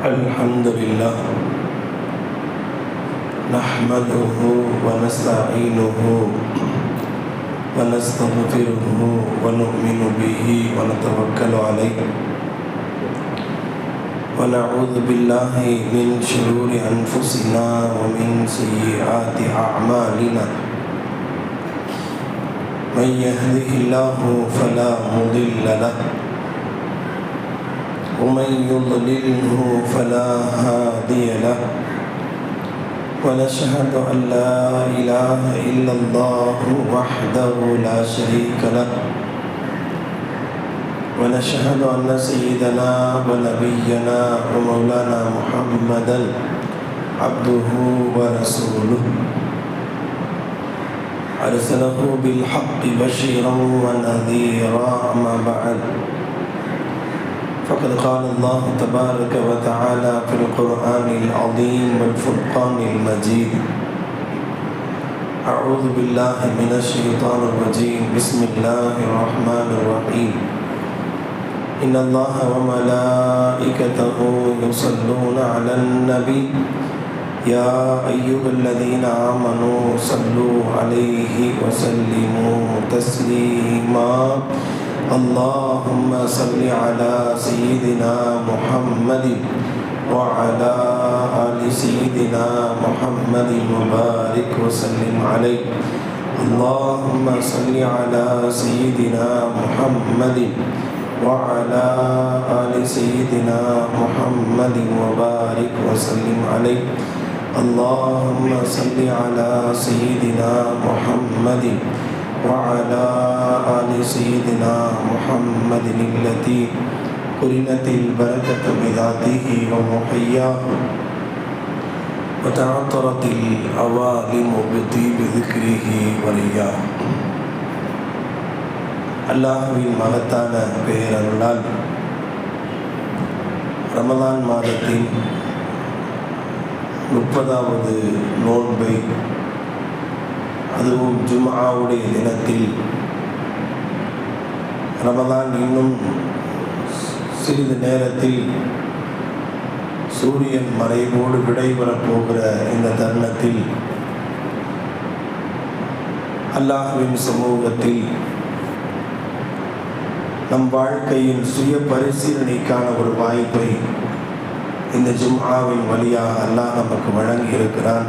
الحمد لله نحمده ونستعينه ونستغفره ونؤمن به ونتوكل عليه ونعوذ بالله من شرور أنفسنا ومن سيئات أعمالنا من يهده الله فلا مضل له ومن يضلله فلا هادي له ونشهد أن لا إله إلا الله وحده لا شريك له ونشهد أن سيدنا ونبينا ومولانا محمدا عبده ورسوله أرسله بالحق بشيرا ونذيرا أما بعد فقد قال الله تبارك وتعالى في القرآن العظيم والفرقان المجيد أعوذ بالله من الشيطان الرجيم بسم الله الرحمن الرحيم إن الله وملائكته يصلون على النبي يا أيها الذين آمنوا صلوا عليه وسلموا تسليما اللهم صل على سيدنا محمد وعلى آل سيدنا محمد وبارك وسلم عليه اللهم صل على سيدنا محمد وعلى آل سيدنا محمد وبارك وسلم عليه اللهم صل على سيدنا محمد وعلى آل سيدنا محمد التي قرنت البركة بذاته ومحياه وتعطرت العوالم بطيب ذكره ورياه. அல்லாஹ்வின் மகத்தான பெயரருளால் ரமலான் மாதத்தின் 30வது நோன்பை, அதுவும் ஜும்ஆவுடைய தினத்தில், ரமலான் இன்னும் சிறிது நேரத்தில் சூரியன் மறைவோடு விடைபெறப் போகிற இந்த தருணத்தில் அல்லாஹ்வின் சமூகத்தில் நம் வாழ்க்கையின் சுய பரிசீலனைக்கான ஒரு வாய்ப்பை இந்த ஜும்ஆவின் வழியாக அல்லாஹ் நமக்கு வழங்கி இருக்கிறான்.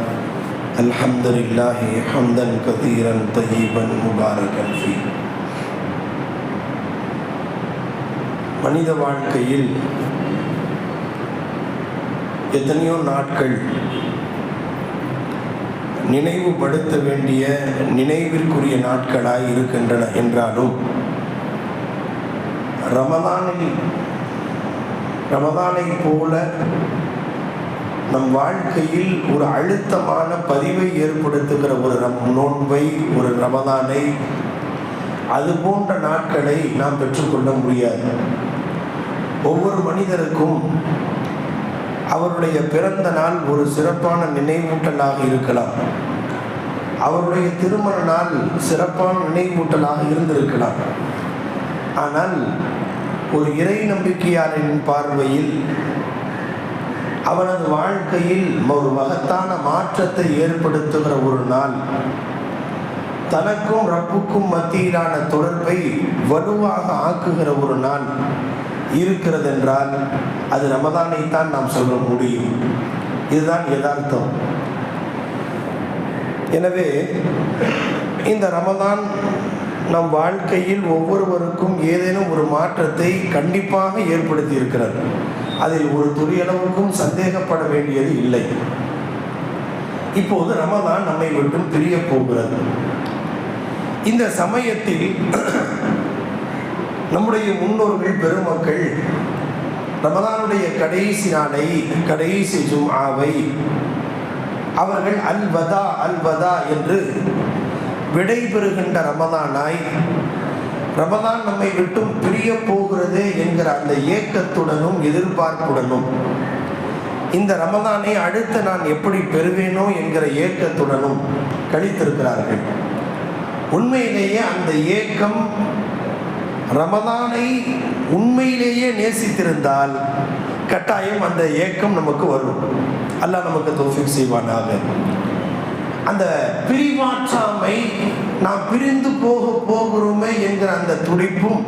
அல்ஹம்துலில்லாஹி ஹம்தன் கதீரன் தய்யிபன் முபாரகன் ஃபீ. மனித வாழ்க்கையில் எத்தனையோ நாட்கள் நினைவுபடுத்த வேண்டிய நினைவிற்குரிய நாட்களாய் இருக்கின்றன என்றாலும் ரமதானை போல நம் வாழ்க்கையில் ஒரு அழுத்தமான பதிவை ஏற்படுத்துகிற ஒரு நோன்பை, ஒரு ரமதானை, அது போன்ற நாட்களை நாம் பெற்றுக்கொள்ள முடியாது. ஒவ்வொரு மனிதருக்கும் அவருடைய பிறந்த நாள் ஒரு சிறப்பான நினைவூட்டலாக இருக்கலாம். அவருடைய திருமண நாள் சிறப்பான நினைவூட்டலாக இருந்திருக்கலாம். ஆனால் ஒரு இறை நம்பிக்கையாளரின் பார்வையில் அவனது வாழ்க்கையில் ஒரு மகத்தான மாற்றத்தை ஏற்படுத்துகிற ஒரு நாள், தனக்கும் ரப்புக்கும் மத்தியிலான தொடர்பை வலுவாக ஆக்குகிற ஒரு நாள் இருக்கிறது என்றால் அது ரமதானைத்தான் நாம் சொல்ல முடியும். இதுதான் யதார்த்தம். எனவே இந்த ரமதான் நம் வாழ்க்கையில் ஒவ்வொருவருக்கும் ஏதேனும் ஒரு மாற்றத்தை கண்டிப்பாக ஏற்படுத்தி இருக்கிறது. அதில் ஒரு துளியளவுக்கும் சந்தேகப்பட வேண்டியது இல்லை. இப்போது ரமதான் நம்மை விட்டு பிரிய போகிறது. இந்த சமயத்தில் நம்முடைய முன்னோர்கள் பெருமக்கள் ரமதானுடைய கடைசி நாளை, கடைசி ஜும்ஆவை அவர்கள் அல்வதா அல்வதா என்று விடைபெறுகின்ற ரமதானாய், ரமதான் நம்மை விட்டும் பிரிய போகிறது என்கிற அந்த ஏக்கத்துடனும் எதிர்பார்ப்புடனும், இந்த ரமதானை அடுத்து நான் எப்படி பெறுவேனோ என்கிற ஏக்கத்துடனும் கழித்திருக்கிறார்கள். உண்மையிலேயே அந்த ஏக்கம் ரமதானை உண்மையிலேயே நேசித்திருந்தால் கட்டாயம் அந்த ஏக்கம் நமக்கு வரும். அல்லாஹ் நமக்கு தௌஃபீக் செய்வானாக. அந்த பிரிவாற்றாமை, நாம் பிரிந்து போகிறோமே என்கிற அந்த துடிப்பும்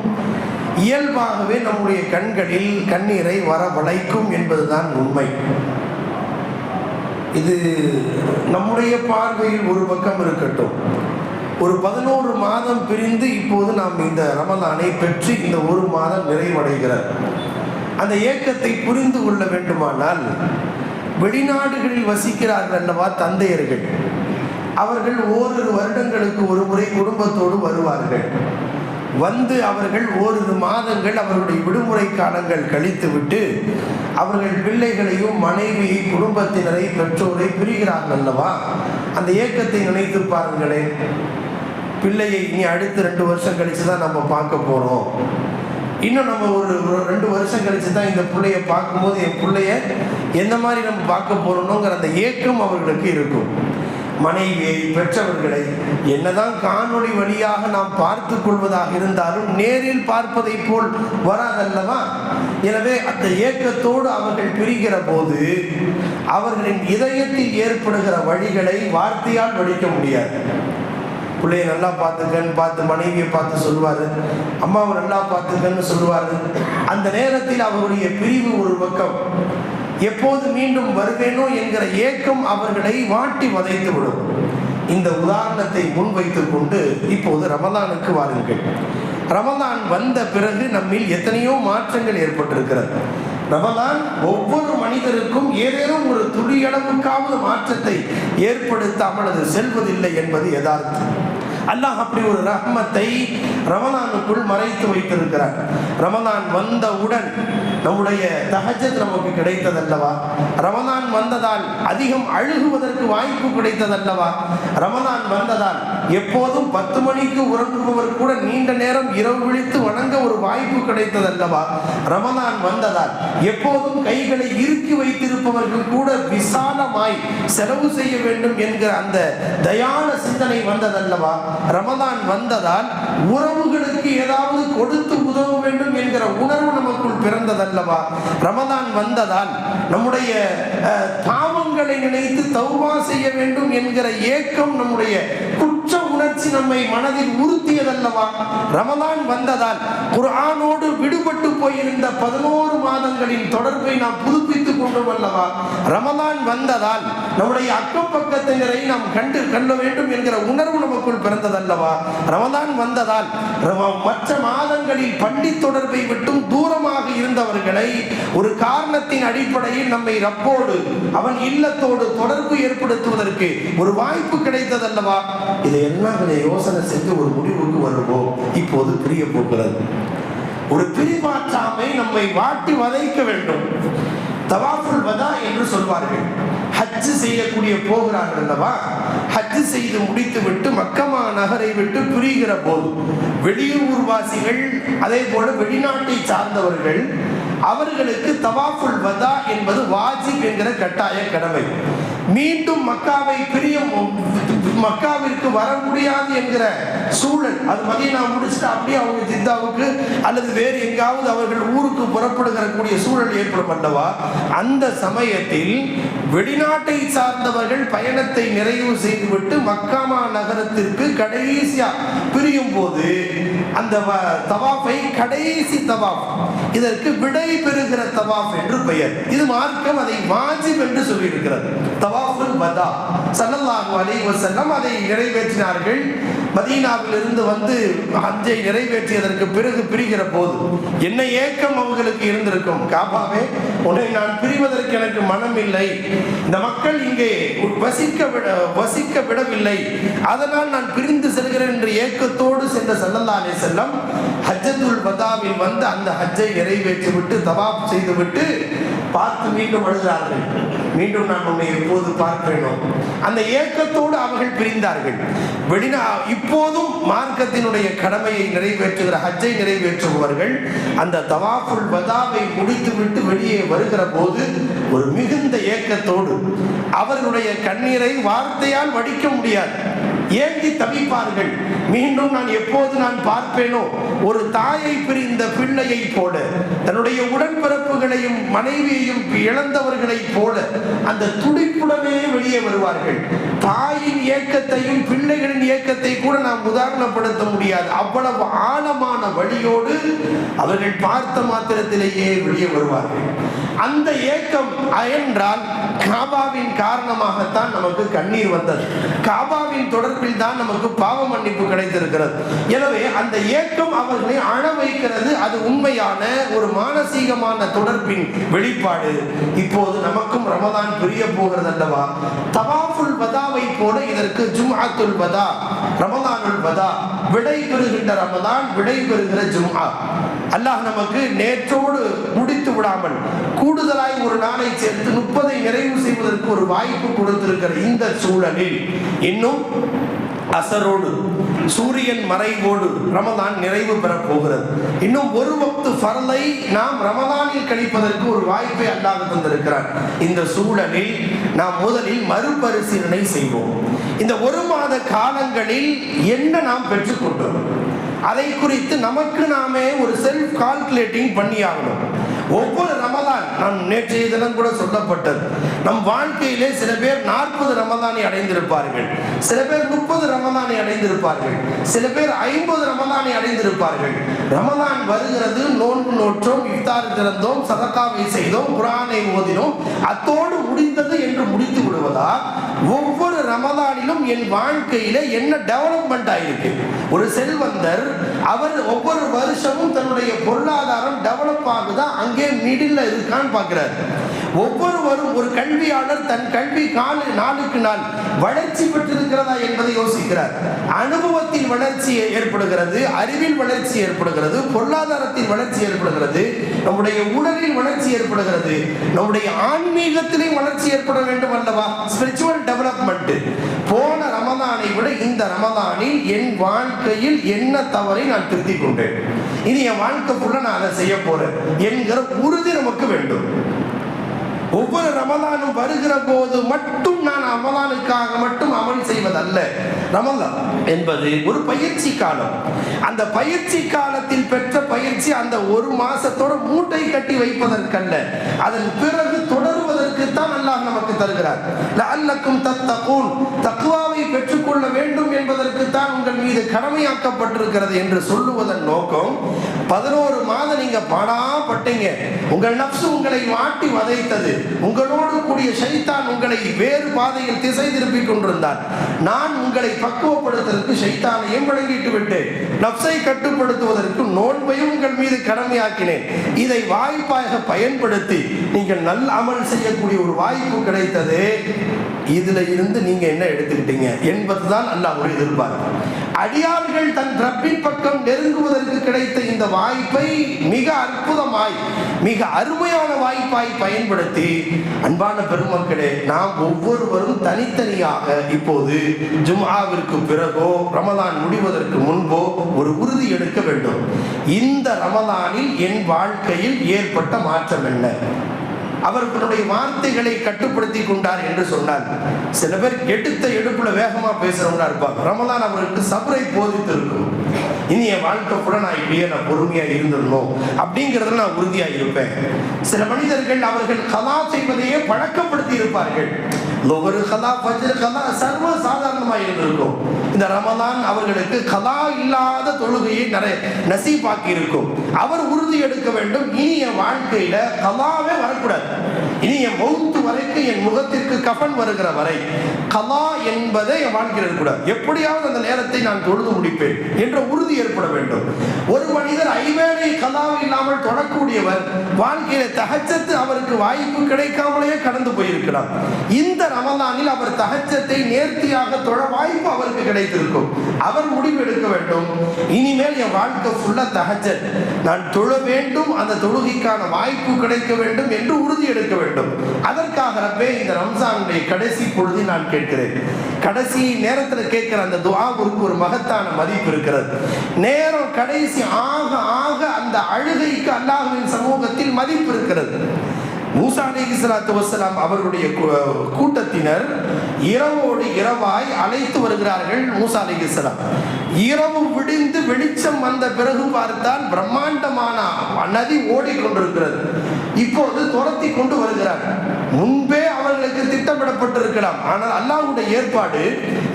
இயல்பாகவே நம்முடைய கண்களில் கண்ணீரை வரவழைக்கும் என்பதுதான் உண்மை. இது நம்முடைய பார்வையில் ஒரு பக்கம் இருக்கட்டும். ஒரு 11 மாதம் பிரிந்து இப்போது நாம் இந்த ரமலானை பெற்று இந்த ஒரு மாதம் நிறைவடைகிறது. அந்த ஏக்கத்தை புரிந்து கொள்ள வேண்டுமானால், வெளிநாடுகளில் வசிக்கிறார்கள் அல்லவா தந்தையர்கள், அவர்கள் ஓரிரு வருடங்களுக்கு ஒரு முறை குடும்பத்தோடு வருவார்கள். வந்து அவர்கள் ஓரிரு மாதங்கள் அவர்களுடைய விடுமுறை காலங்கள் கழித்துவிட்டு அவர்கள் பிள்ளைகளையும் மனைவியை, குடும்பத்தினரை, பெற்றோரை பிரிகிறார்கள் அல்லவா. அந்த ஏக்கத்தை நினைத்து பாருங்களேன். பிள்ளையை இனி அடுத்து 2 வருஷம் கழித்து தான் நம்ம பார்க்க போகிறோம். இன்னும் நம்ம ஒரு 2 வருஷம் கழித்து தான் இந்த பிள்ளைய பார்க்கும்போது என் பிள்ளைய எந்த மாதிரி நம்ம பார்க்க போகிறோங்கிற அந்த ஏக்கம் அவர்களுக்கு இருக்கும். மனைவியை, பெற்றவர்களை என்னதான் காணொளி வழியாக நாம் பார்த்து கொள்வதாக இருந்தாலும் நேரில் பார்ப்பதை போல் வராதல்லவா. எனவே அந்த ஏக்கத்தோடு அவர்கள் பிரிகிற போது அவர்களின் இதயத்தில் ஏற்படுகிற வழிகளை வார்த்தையால் வடிக்க முடியாது. பிள்ளைய நல்லா பார்த்துக்கன்னு பார்த்து மனைவியை பார்த்து சொல்லுவார், அம்மாவை நல்லா பார்த்துக்கன்னு சொல்லுவார். அந்த நேரத்தில் அவருடைய பிரிவு ஒரு பக்கம், எப்போது மீண்டும் வருவேனோ என்கிற ஏக்கம் அவர்களை வாட்டி வதைத்து விடும். இந்த உதாரணத்தை முன்வைத்துக் கொண்டு இப்போது ரமலானுக்கு வாருங்கள். ரமலான் வந்த பிறகு நம்மில் எத்தனையோ மாற்றங்கள் ஏற்பட்டிருக்கிறது. ரமலான் ஒவ்வொரு மனிதருக்கும் ஏதேனும் ஒரு துளியளவுக்காவது மாற்றத்தை ஏற்படுத்தாமல் அது செல்வதில்லை என்பது யதார்த்தம். அல்லாஹ் அப்படி ஒரு ரஹ்மத்தை ரமலானுக்குள் மறைத்து வைத்திருக்கிறார். ரமலான் வந்தவுடன் நம்முடைய தஹஜ்ஜத் நமக்கு கிடைத்ததல்லவா. ரமலான் வந்ததால் அதிகம் அழுகுவதற்கு வாய்ப்பு கிடைத்ததல்லவா. ரமலான் வந்ததால் எப்போதும் 10 மணிக்கு உறங்குபவர் கூட நீண்ட நேரம் இரவு விழித்து வணங்க ஒரு வாய்ப்பு கிடைத்ததல்லவா. ரமலான் வந்ததால் எப்போதும் கைகளை இறுக்கி வைத்திருப்பவர்கள் கூட விசாலமாய் செலவு செய்ய வேண்டும் என்கிற அந்த தயான சிந்தனை வந்ததல்லவா. ரமலான் வந்ததால் உறவுகளுக்கு ஏதாவது கொடுத்து உதவ வேண்டும் என்கிற உணர்வு நமக்குள் பிறந்ததல்லவா. ரமலான் வந்ததால் நம்முடைய பாவங்களை நினைத்து தௌபா செய்ய வேண்டும் என்கிற ஏக்கம், நம்முடைய குற்ற உணர்ச்சி நம்மை மனதில் உறுத்தியதல்லவா. ரமலான் வந்ததால் குர்ஆனோடு விடுபட்டு போயிருந்த 11 மாதங்களின் தொடர்பை நாம் புதுப்பித்துக் கொண்டோம் அல்லவா. ரமலான் வந்ததால் நம்முடைய அக்கம் பக்கத்தினரை நாம் கண்டு கொள்ள வேண்டும் என்கிற உணர்வு நமக்குள் பிறந்ததல்லவா. ரமலான் வந்ததால் மற்ற மாதங்களில் பள்ளி தொடர்பை விட்டும் தூரமாக இருந்தவர்களை ஒரு காரணத்தின் அடிப்படையில் நம்மை ரப்போடு, அவன் இல்லத்தோடு தொடர்பு ஏற்படுத்துவதற்கு ஒரு வாய்ப்பு கிடைத்ததல்லவா. இதையெல்லாம் யோசனை செஞ்சு ஒரு முடிவுக்கு வருவோம். இப்போது பிரிய போகிறது. ஒரு பிரிவாற்றாமை நம்மை வாட்டி வதைக்க வேண்டும். தவாஃபுல் வதா என்று சொல்வார்கள். ஹஜ் செய்யக்கூடிய போகிறார்கள் அல்லவா. ஹஜ் செய்து முடித்து விட்டு மக்கமா நகரை விட்டு பிரிகிற போது வெளியூர் வாசிகள், அதே போல வெளிநாட்டை சார்ந்தவர்கள், அவர்களுக்கு தவாஃபுல் வதா என்பது வாஜிப் என்கிற கட்டாய கடமை. மீண்டும் மக்காவிற்கு வர முடியாது என்கிற சூழல், அது மதீனா முடிச்சுட்டு அப்படியே அவங்க ஜித்தாவுக்கு அல்லது வேறு எங்காவது அவர்கள் ஊருக்கு புறப்படுகிற கூடிய சூழல் ஏற்படும் அல்லவா. அந்த சமயத்தில் வெளிநாட்டை சார்ந்தவர்கள் பயணத்தை நிறைவு செய்துவிட்டு மக்காமா நகரத்திற்கு கடைசியா பிரியும் போது அந்த தவாஃபை கடைசி தவாஃப், இதற்கு விடை பெறுகிற தவாஃப் என்று பெயர். இது மார்க்கம் அதை வாஜிப் என்று சொல்லியிருக்கிறது. தவாஃபுல் வதா ஸல்லல்லாஹு அலைஹி வஸல்லம் அதை நிறைவேற்றினார்கள். மதீனாவில் இருந்து வந்து ஹஜ்ஜை நிறைவேற்றியதற்கு பிறகு பிரிகிற போது என்ன ஏக்கம் அவர்களுக்கு இருந்திருக்கும். காபாவே, உன்னை நான் பிரிவதற்கு எனக்கு மனம் இல்லை, இந்த மக்கள் இங்கே வசிக்க விடவில்லை, அதனால் நான் பிரிந்து செல்கிறேன் என்ற ஏக்கத்தோடு சென்ற ஸல்லல்லாஹு அலைஹி வஸல்லம் ஹஜ்ஜத்துல் வதாவில் வந்து அந்த ஹஜ்ஜை நிறைவேற்றி விட்டு தவாப் செய்துவிட்டு பார்த்து மீண்டும் அழுகிறார்கள். மீண்டும் நான் உன்னை எப்போது பார்ப்பேனோ அந்த ஏக்கத்தோடு அவர்கள் பிரிந்தார்கள். இப்போதும் மார்க்கத்தினுடைய கடமையை நிறைவேற்றுகிற ஹஜ்ஜை நிறைவேற்றுபவர்கள் அந்த தவாஃபுல் வதாவை முடித்துவிட்டு வெளியே வருகிற போது ஒரு மிகுந்த ஏக்கத்தோடு அவர்களுடைய கண்ணீரை வார்த்தையால் வடிக்க முடியாது. ஏங்கி தவிப்பார்கள். மீண்டும் நான் எப்போது நான் பார்ப்பேனோ, ஒரு தாயை பிரிந்த பிள்ளையை போல, தன்னுடைய உடன்பிறப்புகளையும் மனைவியையும் இழந்தவர்களை போல அந்த துடிப்புடனே வெளியே வருவார்கள். தாயின் ஏக்கத்தையும் பிள்ளைகளின் ஏக்கத்தை கூட நாம் உதாரணப்படுத்த முடியாது. அவ்வளவு ஆழமான வழியோடு அவர்கள் பார்த்த மாத்திரத்திலேயே வெளியே வருவார்கள். அந்த ஏக்கம் என்றால் காபாவின் காரணமாகத்தான் நமக்கு கண்ணீர் வந்தது. காபாவின் தொடர்பில் தான் நமக்கு பாவ மன்னிப்பு கிடைத்திருக்கிறது. எனவே அந்த ஏக்கம் அவர்களை அழ வைக்கிறது. அது உண்மையான ஒரு மானசீகமான தொடர்பின் வெளிப்பாடு. இப்போது நமக்கும் ரமதான் பிரிய போகிறது அல்லவா? தவாஃபுல் வதாவை போல இதற்கு ஜும்ஆத்துல் வதா, ரமதானுல் வதா, விடை பெறுகின்ற ரமதான், விடை பெறுகிற ஜும்ஆ. அல்லாஹ் நமக்கு நேற்றோடு முடித்து விடாமல் கூடுதலாய் ஒரு நாளை சேர்த்து 30 நிறைவு செய்வதற்கு ஒரு வாய்ப்பு கொடுத்திருக்கிற இந்த சூழலில் இன்னும் அசரோடு சூரியன் மறைவோடு ரமதான் நிறைவு பெறப் போகிறது. இன்னும் ஒரு வக்து ஃபர்லை நாம் ரமதானில் கழிப்பதற்கு ஒரு வாய்ப்பை அல்லாஹ் தந்திருக்கிறார். இந்த சூழலில் நாம் முதலில் மறுபரிசீலனை செய்வோம். இந்த ஒரு மாத காலங்களில் என்ன நாம் பெற்றுக்கொண்டோம், அதை குறித்து நமக்கு நாமே ஒரு செல்ஃப் கால்குலேட்டிங் பண்ணியாகணும். ஒவ்வொரு ரமதான், நான் நேற்றைய தினம் கூட சொல்லப்பட்டது, நம் வாழ்க்கையிலே சில பேர் 40 ரமதானை அடைந்திருப்பார்கள், சில பேர் 30 ரமதானை அடைந்திருப்பார்கள், சில பேர் 50 ரமதானை அடைந்திருப்பார்கள். ரமதான் வருகிறது, நோன்பு நோற்றோம், இஃப்தார் திறந்தோம், சதகாவை செய்தோம், குர்ஆனை ஓதினோம், அத்தோடு முடிந்தது என்று முடித்து விடுவதா? ஒவ்வொரு ரமதானிலும் என் வாழ்க்கையில என்ன டெவலப்மெண்ட் ஆயிருக்கு? ஒரு செல்வந்தர், அவர் ஒவ்வொரு வருஷமும் தன்னுடைய பொருளாதாரம் டெவலப் ஆகுதா, அங்கே மிடில் இருக்கான்னு பார்க்கிறார். ஒவ்வொருவரும், ஒரு கல்வியாளர் தன் கல்வி நாளுக்கு நாள் வளர்ச்சி பெற்றிருக்கிறதா என்பதை யோசிக்கிறார். அனுபவத்தின் வளர்ச்சி ஏற்படுகிறது, அறிவில் வளர்ச்சி ஏற்படுகிறது, பொருளாதாரத்தின் வளர்ச்சி ஏற்படுகிறது, நம்முடைய உடலில் வளர்ச்சி ஏற்படுகிறது, நம்முடைய ஆன்மீகத்திலே வளர்ச்சி ஏற்பட வேண்டும் அல்லவா? Spiritual development. போன ரமதானை விட இந்த ரமதானில் என் வாழ்க்கையில் என்ன தவறை நான் திருத்திக் கொண்டேன், இனி என் வாழ்க்கை ஃபுல்லா நான் அதை செய்ய போறேன் என்கிற உறுதி நமக்கு வேண்டும். ஒவ்வொரு ரமதானும் வருகிற போது மட்டும் நான் ரமதானுக்காக மட்டும் அமல் செய்வதல்ல. ரமதான் என்பது ஒரு பயிற்சி காலம். அந்த பயிற்சி காலத்தில் பெற்ற பயிற்சி அந்த ஒரு மாசத்தோட மூட்டை கட்டி வைப்பதற்கல்ல, அதன் பிறகு தொடருவதற்கு தான் அல்லாஹ் நமக்கு தருகிறார். லஅல்லக்கும் தத்தகூன், தக்வாவை பெற்றுக்கொள்ள வேண்டும் என்பதற்கு தான் உங்கள் மீது கடமையாக்கப்பட்டிருக்கிறது என்று சொல்லுவதன் நோக்கம், 11 மாதம் நீங்க பாடாப்பட்டீங்க, உங்கள் நப்சு உங்களை மாட்டி வதைத்தது, உங்களோடு கூடிய ஷைத்தான் உங்களை வேறு பாதையில் திசை திருப்பிக் கொண்டிருந்தார். நான் உங்களை பக்குவப்படுத்துவதற்கு ஷைத்தானையும் வழங்கிட்டு விட்டேன், நப்சை கட்டுப்படுத்துவதற்கு நோன்பையும் உங்கள் மீது கடமையாக்கினேன். இதை வாய்ப்பாக பயன்படுத்தி நீங்கள் நல்ல அமல் செய்யக்கூடிய ஒரு வாய்ப்பு கிடைத்தது. இதுல இருந்து நீங்க என்ன எடுத்துக்கிட்டீங்க என்பதுதான் அல்லாஹ்வுடைய எதிர்பார்ப்பு. அடியார்கள் தன் ரப்பின் பக்கம் நெருங்குவதற்கு கிடைத்த இந்த வாய்ப்பை மிக அற்புதமாய், மிக அருமையான வாய்ப்பாய் பயன்படுத்தி, அன்பான பெருமக்களே, நாம் ஒவ்வொருவரும் தனித்தனியாக இப்போது ஜும்ஆவிற்கு பிறகோ ரமதான் முடிவதற்கு முன்போ ஒரு உறுதி எடுக்க வேண்டும். இந்த ரமதானில் என் வாழ்க்கையில் ஏற்பட்ட மாற்றம் என்ன? அவர்களுடைய வார்த்தைகளை கட்டுப்படுத்தி கொண்டார் என்று சொன்னார். சில பேர் எடுத்த எடுப்புல வேகமா பேசுறவங்களா இருப்பாங்க. ரமதான் அவர்களுக்கு சபரை போதித்து இருக்கும். இனி என் வாழ்க்கை கூட நான் இப்படியே நான் பொறுமையா இருந்துடணும் அப்படிங்கிறதுல நான் உறுதியா இருப்பேன். சில மனிதர்கள் அவர்கள் கலா செய்வதையே பழக்கப்படுத்தி இருப்பார்கள். ஒவ்வொரு கலா, ஃபஜ்ர் கலா சர்வ சாதாரணமாக இருந்திருக்கும். இந்த ரமதான் அவர்களுக்கு கலா இல்லாத தொழுகையை நிறைய நசீபாக்கி இருக்கும். அவர் உறுதி எடுக்க வேண்டும், இனி என் வாழ்க்கையில கலாவே வரக்கூடாது, இனி என் மௌத்து வரைக்கும் என் முகத்திற்கு கஃன் வருகிற வரை கலா என்பதை என் வாழ்க்கையில் இருக்கக்கூடாது, எப்படியாவது அந்த நேரத்தை நான் தொழுது முடிப்பேன் என்ற உறுதி ஏற்பட வேண்டும். ஒரு மனிதர் ஐவேளை கலா இல்லாமல் தொடக்கூடியவர் வாழ்க்கையில தஹஜ்ஜத் அவருக்கு வாய்ப்பு கிடைக்காமலேயே கடந்து போயிருக்கிறார். இந்த ரமதானில் அவர் தஹஜ்ஜத்தை நேர்த்தியாக தொழ வாய்ப்பு அவருக்கு கிடைத்திருக்கும். அவர் முடிவு எடுக்க வேண்டும், இனிமேல் என் வாழ்க்கை ஃபுல்லா தஹஜ்ஜத், நான் தொழ வேண்டும், அந்த தொழுகைக்கான வாய்ப்பு கிடைக்க வேண்டும் என்று உறுதி எடுக்க வேண்டும். அதற்காக ரப்பே இந்த ரம்ஜானுடைய கடைசி பொழுதில் நான் கேட்கிறேன். கடைசி நேரத்தில் கேட்கிற அந்த துஆவுக்கு ஒரு மகத்தான மதிப்பு இருக்கிறது. நேரம் கடைசி ஆக ஆக அந்த அழுகைக்கு அல்லாஹ்வின் சமூகத்தில் மதிப்பு இருக்கிறது. மூசா அலைஹிஸ்ஸலாத்து வஸ்ஸலாம் அவர்களுடைய கூட்டத்தினர் இரவோடு இரவாய் அழைத்து வருகிறார்கள் மூசா அலைஹிஸ்ஸலாம். இரவு விடிந்து வெளிச்சம் வந்த பிறகு பார்த்தால் பிரம்மாண்டமான நதி ஓடிக்கொண்டிருக்கிறது. இப்போது துரத்தி கொண்டு வருகிறார். முன்பே அவர்களுக்கு திட்டமிடப்பட்டிருக்கலாம். ஆனால் அல்லாஹ்வுடைய ஏற்பாடு,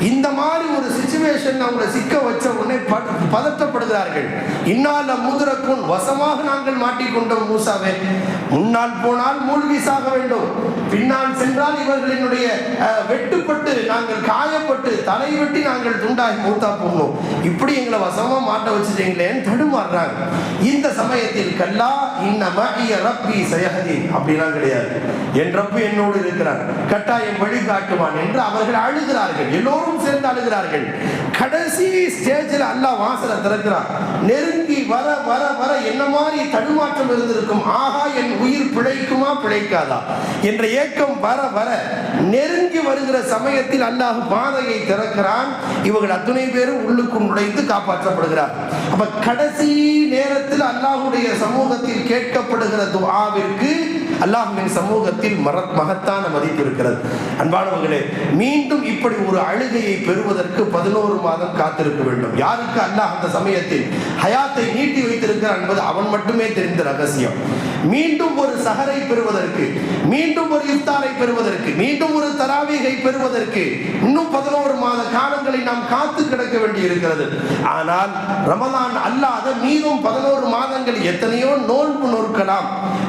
இந்த மாதிரி ஒரு சிச்சுவேஷன் அவங்களை சிக்க வச்ச உடனே பதற்றப்படுகிறார்கள். இன்னால முதுரக்குன், வசமாக நாங்கள் மாட்டிக்கொண்டோம் மூசாவே, முன்னால் போனால் மூழ்கி சாக வேண்டும், பின்னால் சென்றால் இவர்களினுடைய வெட்டுப்பட்டு நாங்கள் காயப்பட்டு தலை வெட்டி நாங்கள் துண்டாகி மூத்தா போகணும், இப்படி எங்களை வசமா மாட்ட வச்சுட்டீங்களேன்னு தடுமாறுறாங்க. இந்த சமயத்தில் கல்லா இன்னம ரப்பி சயஹதீன் அப்படிலாம் கிடையாது, என் ரப்பு என்னோடு இருக்கிறார், கட்டாயம் வழி காட்டுவான் என்று அவர்கள் அழுகிறார்கள். எல்லோரும் சேர்ந்து அழுகிறார்கள். கடைசி ஸ்டேஜில் அல்லாஹ் வாசலை திறக்கிறான். நெருங்கி வர வர வர என்ன மாதிரி தடுமாற்றம் இருந்திருக்கும், ஆகா என் உயிர் பிழைக்குமா பிழைக்காதா என்ற ஏக்கம் வர வர நெருங்கி வருகிற சமயத்தில் அல்லாஹ் பாதையை திறக்கிறான். இவர்கள் அத்துணை பேரும் உள்ளுக்குள் நுழைந்து காப்பாற்றப்படுகிறார். அப்ப கடைசி நேரத்தில் அல்லாஹ்வுடைய சமூகத்தில் கேட்கப்படுகிற துஆவிற்கு அல்லாஹ்வின் சமூகத்தில் மகத்தான மதிப்பு இருக்கிறது. அன்பானவர்களே, மீண்டும் இப்படி ஒரு அழுகையை பெறுவதற்கு 11 மாதம் காத்திருக்க வேண்டும். யாருக்கு அல்லாஹ் அந்த சமயத்தில் ஹயாத்தை நீட்டி வைத்திருக்கிறார் என்பது அவன் மட்டுமே தெரிந்த ரகசியம். மீண்டும் ஒரு சஹரை பெறுவதற்கு, மீண்டும் ஒரு இஃப்தாரை பெறுவதற்கு, மீண்டும் ஒரு தராவீகை பெறுவதற்கு இன்னும் 11 மாத காலங்களை நாம் காத்து கிடக்க வேண்டி இருக்கிறது. ஆனால் ரமலான் அல்லாத மீதும் 11 மாதங்கள் எத்தனையோ நோன்பு நோக்கலாம்,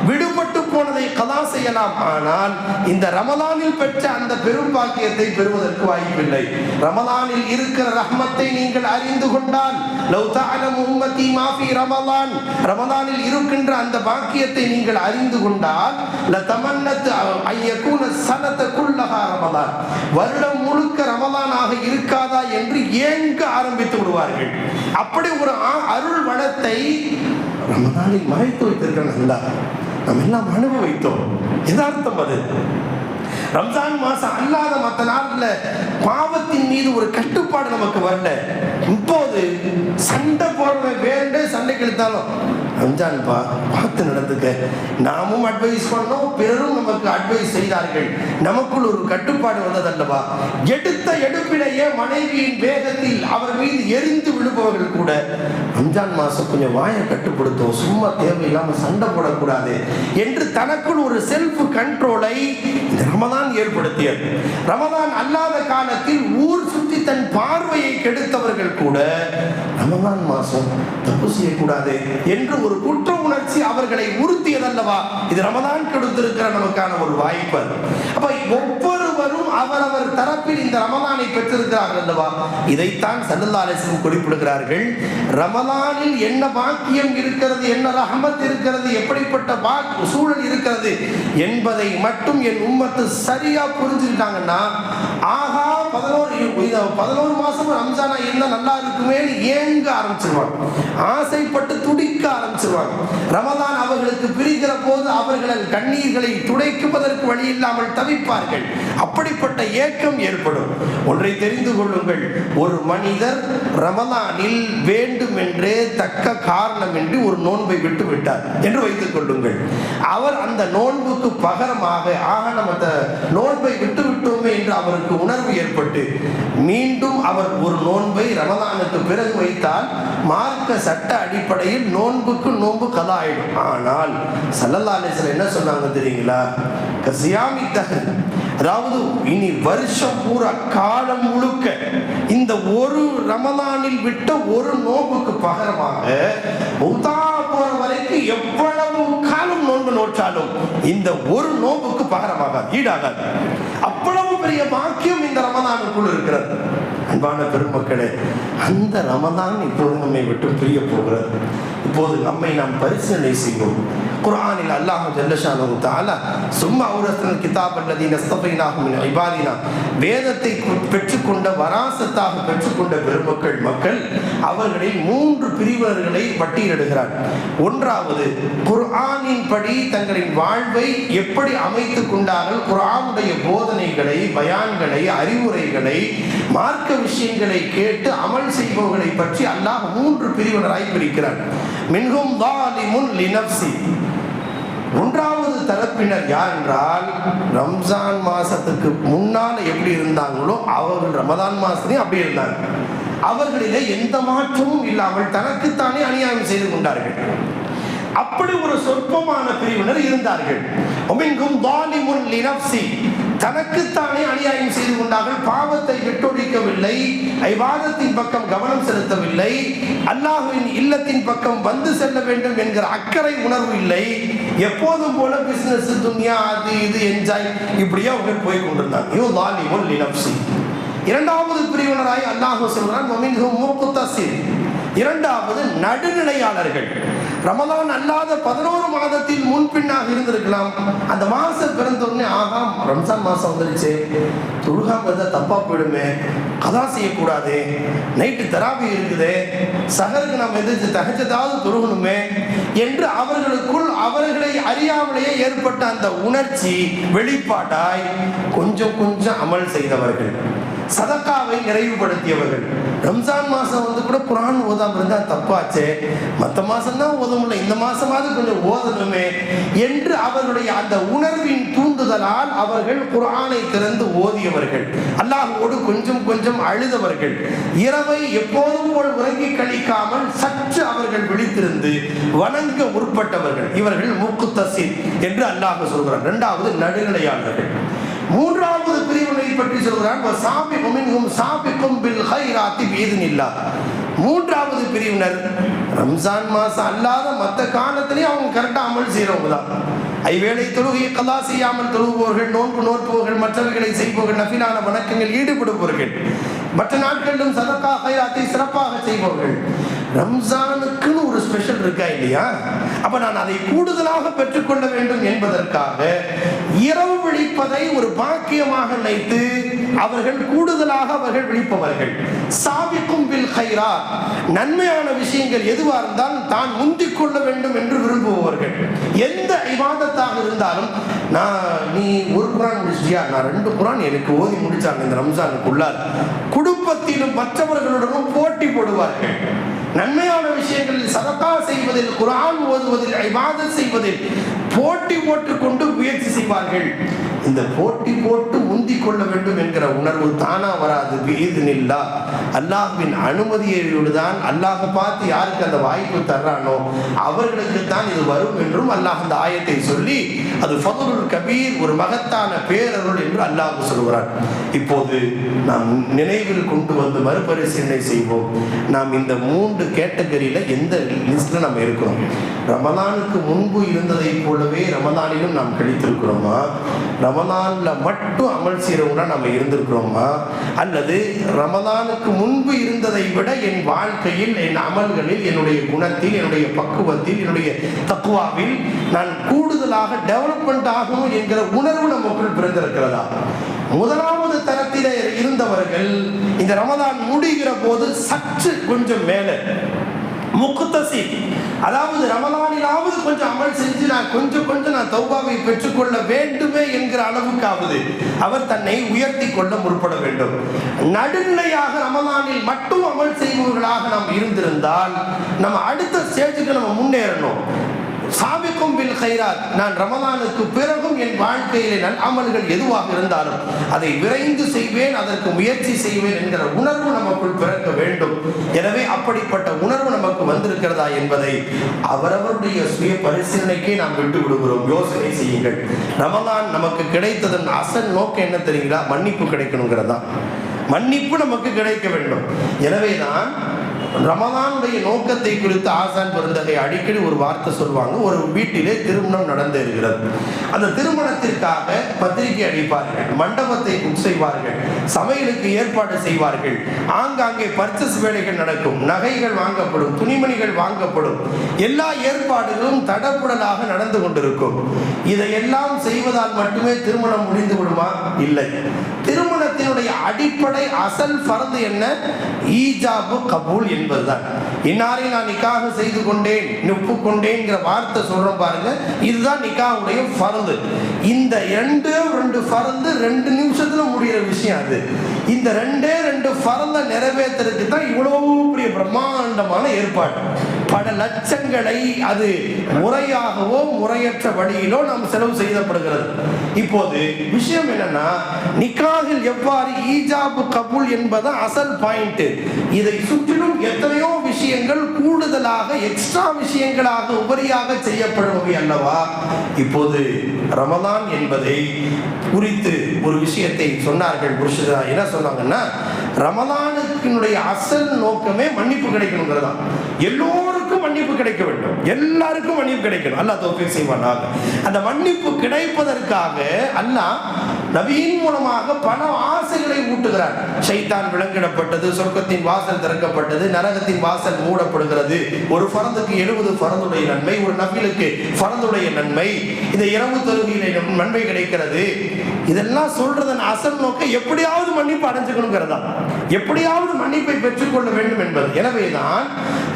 விடுபட்டு போனதை கதா செய்யலாம். ஆனால் இந்த ரமலானில் பெற்ற அந்த பெரும் பாக்கியத்தை பெறுவதற்கு வாய்ப்பில்லை. ரமலானில் இருக்கிற ரஹ்மத்தை நீங்கள் அறிந்து கொண்டால், லவ் தஅலமு உம்மதி மா ஃபீ ரமலான், ரமலானில் இருக்கின்ற அந்த பாக்கியத்தை நீங்கள் அறிந்து கொண்டால், லதமன்னத் ஐயகுன ஸனத குல்லஹா ரமலான், வருடம் முழுக்க ரமலானாக இருக்காதா என்று ஏங்க ஆரம்பித்து விடுவார்கள். அப்படி ஒரு அருள் வளத்தை ரமலானில் மறைத்து வைத்திருக்கிறான் அல்லாஹ். நம்ம எல்லாம் அனுபவித்தோம். யதார்த்தம் அது. ரம்ஜான் மாசம் அல்லாத மற்ற நாள்ல பாவத்தின் மீது ஒரு கட்டுப்பாடு நமக்கு வரல. இப்போது சண்டை போடுற வேண்டே சண்டைக்கு எடுத்தாலும் ரம்ஜான் பார்த்து நடந்துக்க, நாமும் அட்வைஸ் பண்ணோம், பிறரும் நமக்கு அட்வைஸ் செய்தார்கள், நமக்குள் ஒரு கட்டுப்பாடு வந்ததல்லவா. எடுத்த எடுப்பிலேயே மனைவியின் வேகத்தில் அவர் மீது எரிந்து விழுபவர்கள் கூட ரம்ஜான் மாசம் கொஞ்சம் வாயை கட்டுப்படுத்தும், சும்மா தேவையில்லாம சண்டை போடக்கூடாது என்று தனக்குள் ஒரு செல்ஃப் கண்ட்ரோலை இந்த ரமலான் ஏற்படுத்தியது. ரமலான் அல்லாத காலத்தில் ஊர் சுற்றி தன் பார்வையை கெடுத்தவர்கள் கூட ரமலான் மாசம் தப்பு செய்யக்கூடாது என்று ஒரு குற்ற உணர்ச்சி அவர்களை உறுத்தியதல்லவா. இது ரமலான் கொடுத்திருக்கிற நமக்கான ஒரு வாய்ப்பு. அப்ப ஒவ்வொருவரும் அவரவர் தரப்பில் இந்த ரமலானை பெற்றிருக்கிறார்கள் அல்லவா. இதைத்தான் ஸல்லல்லாஹு அலைஹி வஸல்லம் குறிப்பிடுகிறார்கள். ரமலானில் என்ன பாக்கியம் இருக்கிறது, என்ன ரஹமத் இருக்கிறது, எப்படிப்பட்ட சூழல் இருக்கிறது என்பதை மட்டும் என் உம்மத்து சரியா புரிஞ்சுக்கிட்டாங்கன்னா, ஆகா 11 மாசம் ரம்ஜானா இருந்தா நல்லா இருக்குமே ஏங்க ஆரம்பிச்சிருவாங்க, ஆசைப்பட்டு துடிக்க ஆரம்பிச்சிருவாங்க. ரமலான் அவர்களுக்கு பிரிகிற போது அவர்கள் கண்ணீர்களை துடைக்குவதற்கு வழி இல்லாமல் தவிப்பார்கள். அப்படிப்பட்ட ஏக்கம் ஏற்படும். ஒன்றை தெரிந்து கொள்ளுங்கள், ஒரு மனிதர் ரமலானில் வேண்டுமென்றே தக்க காரணமின்றி ஒரு நோன்பை விட்டு விட்டார் என்று வைத்துக் கொள்ளுங்கள். அவர் அந்த நோன்புக்கு பகரமாக நம்ம நோன்பை விட்டு விட்டோமே என்று அவருக்கு உணர்வு ஏற்பட்டு மீண்டும் அவர் ஒரு நோன்பை ரமலானுக்கு பிறகு வைத்தால் மார்க்க சட்ட அடிப்படையில் நோன்புக்கு நோன்பு கதா ஆயிடும். ஆனால் ஸல்லல்லாஹு அலைஹி வஸல்லம் என்ன சொன்னாங்க தெரியுங்களா, கசியாமி தஹர், அதாவது இனி வருஷம் பூரா காலம் முழுக்க இந்த ஒரு ரமலானில் விட்ட ஒரு நோன்புக்கு பகரமாக மௌத்தா போற வரைக்கும் எவ்வளவு காலம் நோன்பு நோற்றாலும் இந்த ஒரு நோன்புக்கு பகரமாக ஈடாகாது. அவ்வளவு பெரிய பாக்கியம் இந்த ரமலானுக்குள் இருக்கிறது. அன்பான பெருமக்களே, அந்த ரமலான் இப்போது நம்மை விட்டு பிரிய போகிறது. இப்போது நம்மை நாம் பரிசீலனை செய்வோம். குர்ஆனில் அல்லாஹ் ஜல்ல ஷானஹு தஆலா சும்மா அவுரஸ்னல் கிதாப் அல்லதீன இஸ்தஃபைனாஹும் மின் இபாதினா, வேதத்தை பெற்றுக்கொண்ட வராசத்தாக பெற்றுக்கொண்ட பெருமக்கள் மக்கள் அவர்களில் 3 பிரிவினர்களை பட்டியலிடுகிறார். ஒன்றாவது, குர்ஆனின் படி தங்களின் வாழ்வை எப்படி அமைத்துக் கொண்டார்கள், குர்ஆனுடைய போதனைகளை, பயான்களை, அறிவுரைகளை, மார்க்க விஷயங்களை கேட்டு அமல் செய்பவர்களை பற்றி அல்லாஹ் 3 பிரிவினராய் பிரிக்கிறார். மின்ஹும் ஸாலிமுன் லினஃப்ஸி, ஒன்றாவது தரப்பினர் யார் என்றால், ரம்ஜான் மாசத்துக்கு முன்னால் எப்படி இருந்தாங்களோ அவர்கள் ரமதான் மாசத்துலையும் அப்படி இருந்தாங்க. அவர்களிலே எந்த மாற்றமும் இல்லாமல் தனக்குத்தானே அநியாயம் செய்து கொண்டார்கள். அப்படி ஒரு சொற்பமான பிரிவினர் இருந்தார்கள். தனக்குத்தானே அநியாயம் செய்து கொண்டார்கள். பாவத்தை விட்டொழிக்கவில்லை, இபாதத்தின் பக்கம் கவனம் செலுத்தவில்லை, அல்லாஹ்வின் இல்லத்தின் பக்கம் வந்து செல்ல வேண்டும் என்கிற அக்கறை உணர்வு இல்லை. எப்போதும் போல பிசினஸ், துன்யா, அது இது என்ஜாய், இப்படியே அவர்கள் போய் கொண்டிருந்தாங்க. இரண்டாவது பிரிவினராய் அல்லாஹ் சொல்றான், இரண்டாவது நடுநிலையாளர்கள். ரமலான் அல்லாத 11 மாதத்தில் முன்பின்னாக இருந்திருக்கலாம். அந்த மாசம் பிறந்தோடனே ஆகா ரம்ஜான் மாசம் வந்துருச்சு, தொழுகாம இருந்தா தப்பா போயிடுமே, அதான் செய்யக்கூடாது, நைட்டு தராபி இருக்குது, சகருக்கு நாம் எதிர்த்து தகச்சதாவது தொழுகணுமே என்று அவர்களுக்குள் அவர்களை அறியாமலேயே ஏற்பட்ட அந்த உணர்ச்சி வெளிப்பாட்டாய் கொஞ்சம் கொஞ்சம் அமல் செய்தவர்கள், சதக்காவை நிறைவுபடுத்தியவர்கள். ரம்ஜான் மாசம் வந்து கூட குர்ஆன் ஓதாம இருந்தா தப்பாச்சே, மற்ற மாசம் தான் ஓத முடியல, இந்த மாசமாவது கொஞ்சம் ஓதணுமே என்று அவர்களுடைய அந்த உணர்வின் தூண்டுதலால் அவர்கள் குர்ஆனை திறந்து ஓதியவர்கள், அல்லாஹ்வோடு கொஞ்சம் கொஞ்சம் அழுதவர்கள், இரவை எப்போதும் போல் உறங்கி கழிக்காமல் சற்று அவர்கள் விழித்திருந்து வணங்க முற்பட்டவர்கள். இவர்கள் முக்தஸின் என்று அல்லாஹ் சொல்கிறார். இரண்டாவது நடுநிலையாளர்கள். மூன்றாவது பிரிவினை பற்றி சொல்கிறான், மூன்றாவது பிரிவினர் ரம்ஜான் மாசம் அல்லாத மற்ற காலத்திலேயே அவங்க கரெக்டா அமல் செய்யறவங்க தான். ஐவேளை தொழுகையை கலா செய்யாமல் தொழுபவர்கள், நோன்பு நோற்பவர்கள், மற்றவர்களை செய்பவர்கள், நஃபிலான வணக்கங்கள் ஈடுபடுபவர்கள், மற்ற நாட்களிலும் சதக்கா கைராத்தை சிறப்பாக செய்பவர்கள். ரம்ஜானுக்குன்னு ஒரு ஸ்பெஷல் இருக்கா இல்லையா? அப்ப நான் அதை கூடுதலாக பெற்றுக்கொள்ள வேண்டும் என்பதற்காக இரவு விழிப்பதை ஒரு பாக்கியமாக நினைத்து அவர்கள் கூடுதலாக அவர்கள் விழிப்பவர்கள். சாபிக்கும் பில் கைராத், நன்மையான விஷயங்கள் எதுவாக இருந்தாலும் தான் முந்திக் கொள்ள வேண்டும் என்று விரும்புபவர்கள். எந்த இபாதத்தாக இருந்தாலும், நீ ஒரு குர்ஆன் முடிச்சியா, நான் 2 குர்ஆன் எனக்கு ஓதி முடிச்சாங்க இந்த ரம்ஜானுக்குள்ளார், குடும்பத்திலும் மற்றவர்களுடனும் போட்டி போடுவார்கள். நன்மையான விஷயங்களில் சதகா செய்வதில், குர்ஆன் ஓதுவதில், இபாதத் செய்வதில் போட்டி போட்டுக்கொண்டு முயற்சி செய்வார்கள். இந்த போட்டி போட்டு முந்திக் கொள்ள வேண்டும் என்கிற உணர்வு தானா வராது. பிஇذنில்லாஹ், அல்லாஹ்வின் அனுமதியோடு தான். அல்லாஹ் பார்த்து யாருக்கு அந்த வாய்ப்பு தர்றானோ அவர்களுக்கு தான் இது வரும் என்றும் அல்லாஹ் அந்த ஆயத்தை சொல்லி, அது ஃபதுலுல் கபீர், ஒரு மகத்தான பேரருள் என்று அல்லாஹ் சொல்கிறார். இப்போது நாம் நினைவில் கொண்டு வந்து மறுபரிசீலனை செய்வோம். நாம் இந்த 3 கேட்டகரியில எந்த லிஸ்ட்ல நம்ம இருக்கிறோம்? ரமலானுக்கு முன்பு இருந்ததை போலவே ரமலானிலும் நாம் கழித்திருக்கிறோமா? ரமலான்ல மட்டும் அமல் செய்யறவங்களா நம்ம இருந்திருக்கிறோமா? அல்லது ரமலானுக்கு முன்பு இருந்ததை விட என் வாழ்க்கையில், என் அமல்களில், என்னுடைய குணத்தில், என்னுடைய பக்குவத்தில், என்னுடைய தக்குவாவில் நான் கூடுதலாக டெவலப்மெண்ட் ஆகணும் என்கிற உணர்வு நமக்குள் பிறந்திருக்கிறதா? முதலாவது தரத்தில இருந்தவர்கள் இந்த ரமலான் முடிகிற போது சற்று கொஞ்சம் மேலே முக்தஸி, அதாவது ரமலானிலாவது கொஞ்சம் அமல் செஞ்சு நான் கொஞ்சம் நான் தௌபாவை பெற்றுக்கொள்ள வேண்டுமே என்கிற அளவுக்காவது அவர் தன்னை உயர்த்தி கொள்ள முற்பட வேண்டும். நடுநிலையாக ரமலானில் மட்டும் அமல் செய்பவர்களாக நாம் இருந்திருந்தால் நம்ம அடுத்த ஸ்டேஜுக்கு நம்ம முன்னேறணும். சாபிக்கும் பில் கைராத், நான் ரமலானுக்கு பிறகும் என் வாழ்க்கையிலே நல் அமல்கள் எதுவாக இருந்தாலும் அதை விரைந்து செய்வேன், அதற்கு முயற்சி செய்வேன் என்கிற உணர்வு நமக்குள் பிறக்க வேண்டும். எனவே அப்படிப்பட்ட உணர்வு நமக்கு வந்திருக்கிறதா என்பதை அவரவருடைய சுய பரிசீலனைக்கே நாம் விட்டு விடுகிறோம். யோசனை செய்யுங்கள். ரமலான் நமக்கு கிடைத்ததன் அசல் நோக்கம் என்ன தெரியுங்களா? மன்னிப்பு கிடைக்கணுங்கிறதா. மன்னிப்பு நமக்கு கிடைக்க வேண்டும். எனவே தான் ரமலானுடைய நோக்கத்தை குறித்து ஆசான் பெருந்தகை அடிக்கடி ஒரு வார்த்தை சொல்வாங்க. ஒரு வீட்டிலே திருமணம் நடந்து இருக்கிறது. அந்த திருமணத்திற்காக பத்திரிகை அடிப்பார்கள், மண்டபத்தை புக் செய்வார்கள், சமையலுக்கு ஏற்பாடு செய்வார்கள், ஆங்காங்கே பர்ச்சேஸ் வேலைகள் நடக்கும், நகைகள் வாங்கப்படும், துணிமணிகள் வாங்கப்படும், எல்லா ஏற்பாடுகளும் தடபுடலாக நடந்து கொண்டிருக்கும். இதையெல்லாம் செய்வதால் மட்டுமே திருமணம் முடிந்து விடுமா? இல்லை. திருமணத்தினுடைய அடிப்படை அசல் ஃபர்து என்ன? ஈஜாபு கபூல் என்பதுதான். இன்னாரை நான் நிக்காக செய்து கொண்டேன், ஒப்புக்கொண்டேன்ங்கிற வார்த்தை சொல்றோம் பாருங்க, இதுதான் நிக்காவுடைய ஃபர்து. இந்த 2 ஃபர்து 2 நிமிஷத்துல முடிகிற விஷயம். அது இந்த 2 ஃபர்தை நிறைவேற்றுறதுக்கு தான் இவ்வளவு பெரிய பிரம்மாண்டமான ஏற்பாடு. பல லட்சங்களை அது முறையாகவோ முறையற்ற வழியிலோ நாம் செலவு செய்யப்படுகிறது. இப்போது விஷயம் என்னன்னா, நிக்காஹில் எவ்வாறு ஈஜாபு கபூல் என்பது அசல் பாயிண்ட். இதை சுற்றிலும் எத்தனையோ விஷயங்கள் கூடுதலாக எக்ஸ்ட்ரா விஷயங்களாக உபரியாக செய்யப்படுபவை அல்லவா. இப்போது ரமலான் என்பதை குறித்து ஒரு விஷயத்தை சொன்னார்கள். என்ன சொன்னாங்கன்னா, ரமலானுக்கினுடைய அசல் நோக்கமே மன்னிப்பு கிடைக்கணுங்கிறதா. எல்லோருக்கும் மன்னிப்பு கிடைக்க வேண்டும், எல்லாருக்கும் மன்னிப்பு கிடைக்கணும். அல்லாஹ் தௌஃபீக் செய்வானாக. அந்த மன்னிப்பு கிடைப்பதற்காக அல்லாஹ் நபியின் மூலமாக பல ஆசைகளை ஊட்டுகிறார். ஷைத்தான் விலங்கிடப்பட்டது, சொர்க்கத்தின் வாசல் திறக்கப்பட்டது, நரகத்தின் வாசல் மூடப்படுகிறது. ஒரு ஃபரதுக்கு 70 ஃபரதுடைய நன்மை, ஒரு நபிலுக்கு ஃபரதுடைய நன்மை, இந்த இரவு தொழுகையிலே நன்மை கிடைக்கிறது. இதெல்லாம் சொல்றதன் அசல் நோக்கம் எப்படியாவது மன்னிப்பு அடைஞ்சுக்கணுங்கிறதா, எப்படியாவது மன்னிப்பை பெற்றுக்கொள்ள வேண்டும் என்பது. எனவேதான்